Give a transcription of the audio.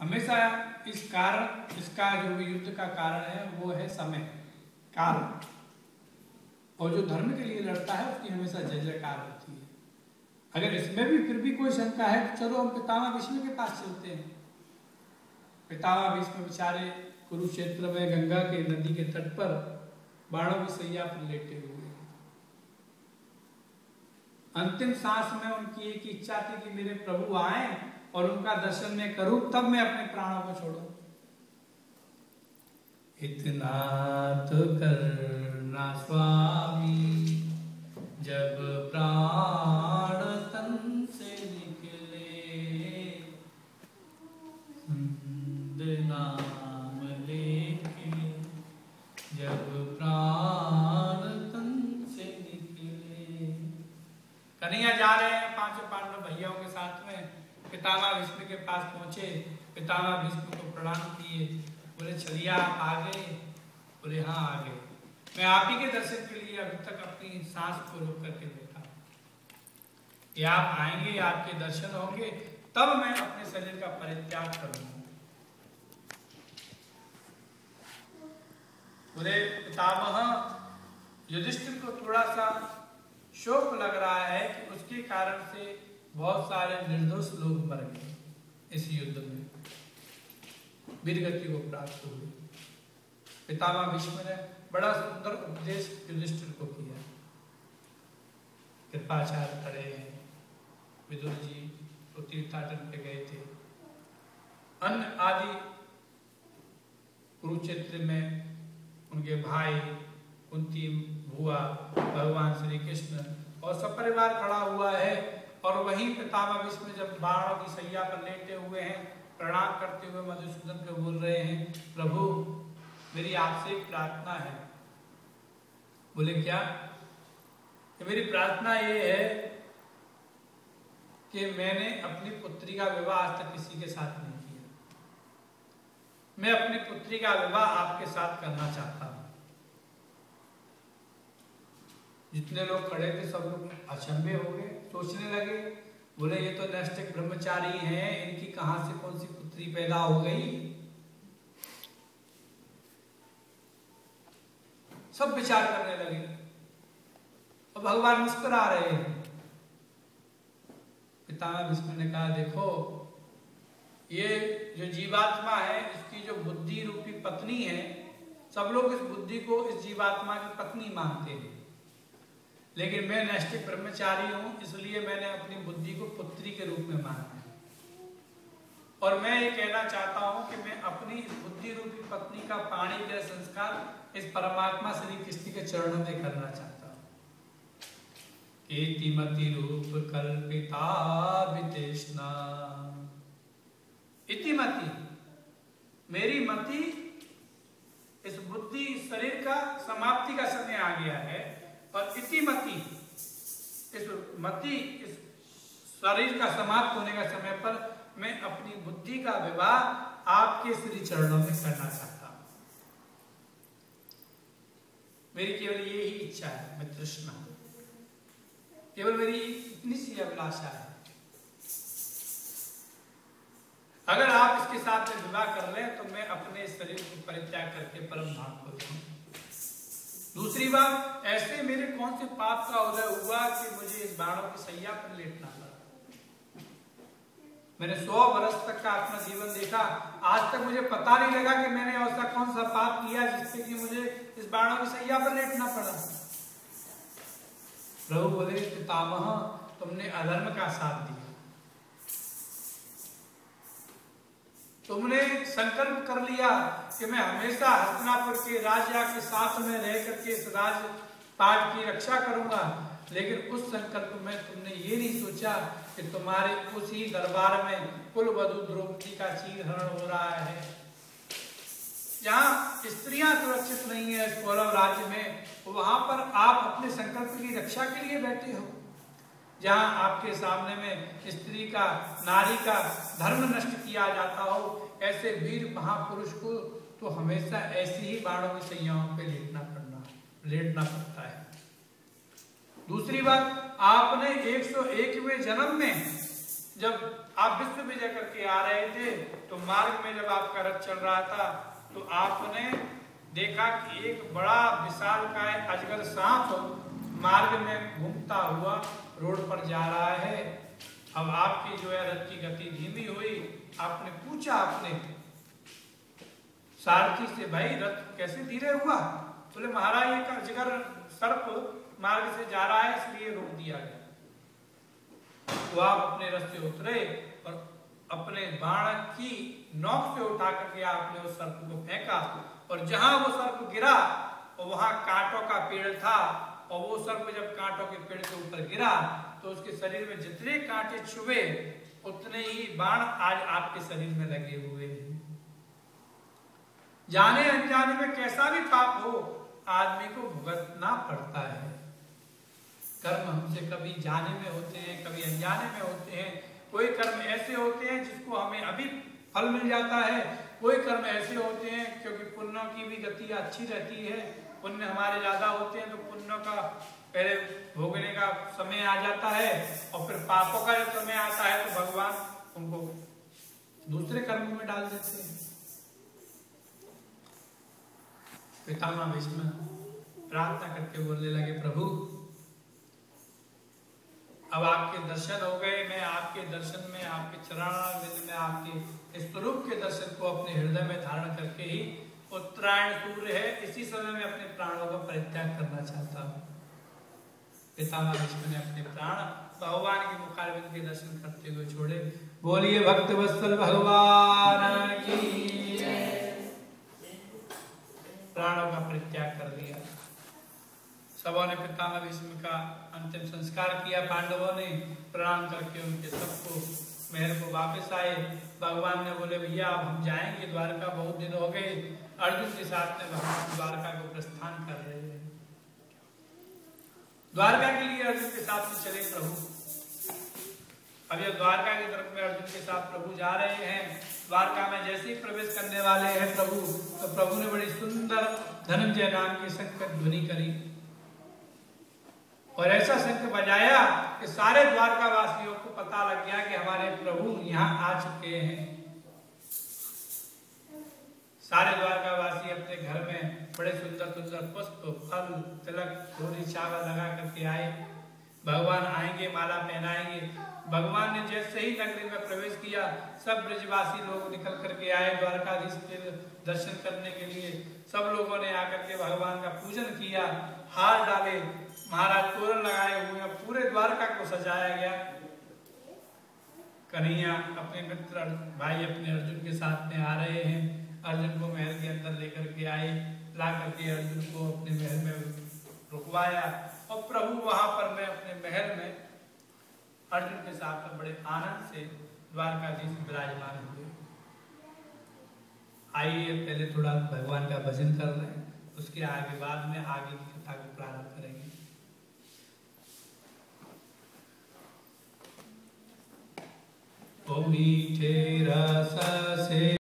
हमेशा इस कारण, इसका जो भी युद्ध का कारण है वो है समय, काल। और जो धर्म के लिए लड़ता है उसकी हमेशा जय जयकार होती है। अगर इसमें भी फिर भी कोई शंका है तो चलो हम पितामह भीष्म के पास चलते हैं। पितामह भीष्म बेचारे कुरुक्षेत्र में गंगा के नदी के तट पर बाणों की सैया पर लेटे हुए हैं। अंतिम सांस में उनकी एक इच्छा थी कि मेरे प्रभु आए और उनका दर्शन मैं करूं, तब मैं अपने प्राणों को छोड़ूं। इतना तो करना स्वामी, जब प्राण तन से निकले, नाम लेके जब प्राण तन से निकले। कन्हैया जा रहे हैं पांचों पांडव भैयाओं के साथ में, पितामह भीष्म के पास पहुंचे, पितामह भीष्म को प्रणाम किए, बोले चलिए आप आ गए? बोले हाँ आ गए। मैं आप ही के दर्शन के लिए अभी तक अपनी सांस को रोक करके बैठा हूं। ये आप आएंगे, आपके दर्शन होंगे, तब मैं अपने शरीर का परित्याग करूंगा। बोले पितामह, युधिष्ठिर को थोड़ा सा शोक लग रहा है कि उसके कारण से बहुत सारे निर्दोष लोग मर गए इस युद्ध में, वीरगति को प्राप्त हुई। पितामह भीष्म ने बड़ा सुंदर उपदेश युधिष्ठिर को किया। कृपाचार्य खड़े हैं, विदुर जी तो तीर्थाटन पे गए थे, अन्न आदि कुरुक्षेत्र में उनके भाई, कुंती बुआ, भगवान श्री कृष्ण और सपरिवार खड़ा हुआ है। और वहीं पितामह भीष्म जब बाणों की सैया पर लेटे हुए हैं, प्रणाम करते हुए मधुसूदन को बोल रहे हैं, प्रभु मेरी आपसे एक प्रार्थना है। बोले क्या? कि मेरी प्रार्थना ये है कि मैंने अपनी पुत्री का विवाह आज तक किसी के साथ नहीं किया, मैं अपनी पुत्री का विवाह आपके साथ करना चाहता हूं। जितने लोग खड़े थे सब लोग अचंभे हो गए, सोचने लगे। बोले ये तो नैष्ठिक ब्रह्मचारी हैं, इनकी कहां से कौन सी पुत्री पैदा हो गई? सब विचार करने लगे और भगवान मुस्कुरा रहे हैं। पितामह भीष्म ने कहा, देखो ये जो जीवात्मा है, इसकी जो बुद्धि रूपी पत्नी है, सब लोग इस बुद्धि को इस जीवात्मा की पत्नी मानते हैं, लेकिन मैं नैष्ठिक ब्रह्मचारी हूं, इसलिए मैंने अपनी बुद्धि को पुत्री के रूप में माना है। और मैं ये कहना चाहता हूं कि मैं अपनी इस बुद्धि रूपी पत्नी का पाणी ग्रह संस्कार इस परमात्मा श्री कृष्ण के चरणों में करना चाहता हूं। इतिमति रूप कल्पिता वितृष्णा, इतिमति मेरी मति, इस बुद्धि शरीर का समाप्ति का समय आ गया है, और इतिमति इस मति, इस शरीर का समाप्त होने का समय पर मैं अपनी बुद्धि का विवाह आपके श्री चरणों में करना चाहता हूं। मेरी केवल ये ही इच्छा है, मैं तृष्णा, केवल मेरी इतनी सी अभिलाषा है। अगर आप इसके साथ में विवाह कर लें तो मैं अपने शरीर को परित्याग करके परम धाम को जाऊं। दूसरी बात, ऐसे मेरे कौन से पाप का उदय हुआ कि मुझे इस बाणों की सैया पर लेटना पड़ा? मैंने 100 वर्ष तक का अपना जीवन देखा, आज तक मुझे पता नहीं लगा कि मैंने ऐसा कौन सा पाप किया जिससे कि मुझे इस बाणों की सैया पर लेटना पड़ा। प्रभु बोले, पितामह तुमने अधर्म का साथ दिया, तुमने संकल्प कर लिया कि मैं हमेशा हस्तिनापुर के राजा के साथ में रह करके इस राज पाठ की रक्षा करूंगा, लेकिन उस संकल्प में तुमने ये नहीं सोचा कि तुम्हारे उसी दरबार में कुल वधू द्रौपदी का चीरहरण हो रहा है, जहां स्त्रियां सुरक्षित नहीं है इस कौरव राज्य में, वहां पर आप अपने संकल्प की रक्षा के लिए बैठे हो। जहां आपके सामने में स्त्री का, नारी का धर्म नष्ट किया जाता हो, ऐसे वीर महापुरुष को तो हमेशा ऐसी ही बाणों की सैयाओं पे लेटना पड़ता है। दूसरी बात, आपने 101वें जन्म में जब आप विश्व विजय करके आ रहे थे, तो मार्ग में जब आपका रथ चल रहा था तो आपने देखा कि एक बड़ा विशालकाय अजगर सांप मार्ग में घूमता हुआ रोड पर जा रहा है। अब आपकी जो है रथ की गति धीमी हुई। आपने पूछा अपने सारथी से, भाई रथ कैसे धीरे हुआ? बोले महाराज एक अजगर सर्प मार्ग से जा रहा है इसलिए रोक दिया गया। तो आप अपने रथ से उतरे और अपने बाण की नोक से उठा करके आपने उस सर्प को फेंका, और जहां वो सर्प गिरा और वहां कांटों का पेड़ था, और वो सर्प जब कांटों के पेड़ के ऊपर गिरा तो उसके शरीर में जितने कांटे छुए उतने ही बाण आज आपके शरीर में लगे हुए हैं। जाने अनजाने में कैसा भी पाप हो आदमी को भुगतना पड़ता है। कर्म हमसे कभी जाने में होते हैं, कभी अनजाने में होते हैं। कोई कर्म ऐसे होते हैं जिसको हमें अभी फल मिल जाता है, कोई कर्म ऐसे होते हैं क्योंकि पुण्यों की भी गति अच्छी रहती है, पुण्य हमारे ज्यादा होते हैं तो पुण्यों का पहले भोगने का समय आ जाता है, और फिर पापों का जब समय आता है तो भगवान उनको दूसरे कर्मों में डाल देते हैं। पितामह भीष्म प्रार्थना करके बोलने लगे, प्रभु अब आपके दर्शन हो गए, मैं आपके दर्शन में, आपके चरणारविंद में, आपके स्वरूप के दर्शन को अपने हृदय में धारण करके ही, उत्तरायण सूर्य है इसी समय में अपने प्राणों को परित्याग करना चाहता हूँ। पितामह भीष्म ने अपने प्राण भगवान के मुखारविंद के दर्शन करते हुए छोड़े। बोलिए भक्त वत्सल भगवान की, प्राणों का परित्याग कर दिया। सबों ने पितामह भीष्म का अंतिम संस्कार किया। पांडवों ने प्रणाम करके उनके सबको महल को वापस आए। भगवान ने बोले भैया अब हम जाएंगे द्वारका, बहुत दिन हो गए। अर्जुन के साथ में भगवान द्वारका को प्रस्थान कर रहे हैं। द्वारका के लिए अर्जुन के साथ में चले प्रभु। अब ये द्वारका की तरफ में अर्जुन के साथ प्रभु जा रहे हैं। द्वारका में जैसे ही प्रवेश करने वाले हैं प्रभु, तो प्रभु ने बड़ी सुंदर धनंजय नाम की शंख ध्वनि करी और ऐसा शंख बजाया कि सारे द्वारका वासियों को पता लग गया कि हमारे प्रभु यहाँ आ चुके हैं। सारे द्वारका वासी अपने घर में बड़े सुंदर सुंदर पुष्प, फल, तिलक, रोरी, चावल लगा करके आए। भगवान आएंगे, माला पहनाएंगे। भगवान ने जैसे ही नगरी में प्रवेश किया, सब ब्रजवासी लोग निकल करके आए द्वारकाधीश के दर्शन करने के लिए। सब लोगों ने आकर के भगवान का पूजन किया, हार डाले, महाराज तोरण लगाए हुए, पूरे द्वारका को सजाया गया। कन्हैया अपने मित्र भाई अपने अर्जुन के साथ में आ रहे हैं। अर्जुन को महल के अंदर लेकर के आए, ला करके अर्जुन को अपने महल में रुकवाया, और प्रभु वहां पर मैं अपने महल में अर्जुन के साथ में बड़े आनंद से द्वारकाधीश विराजमान हुए। आइए पहले थोड़ा भगवान का भजन कर रहे हैं, उसके आगे बाद में आगे की कथा को प्रारंभ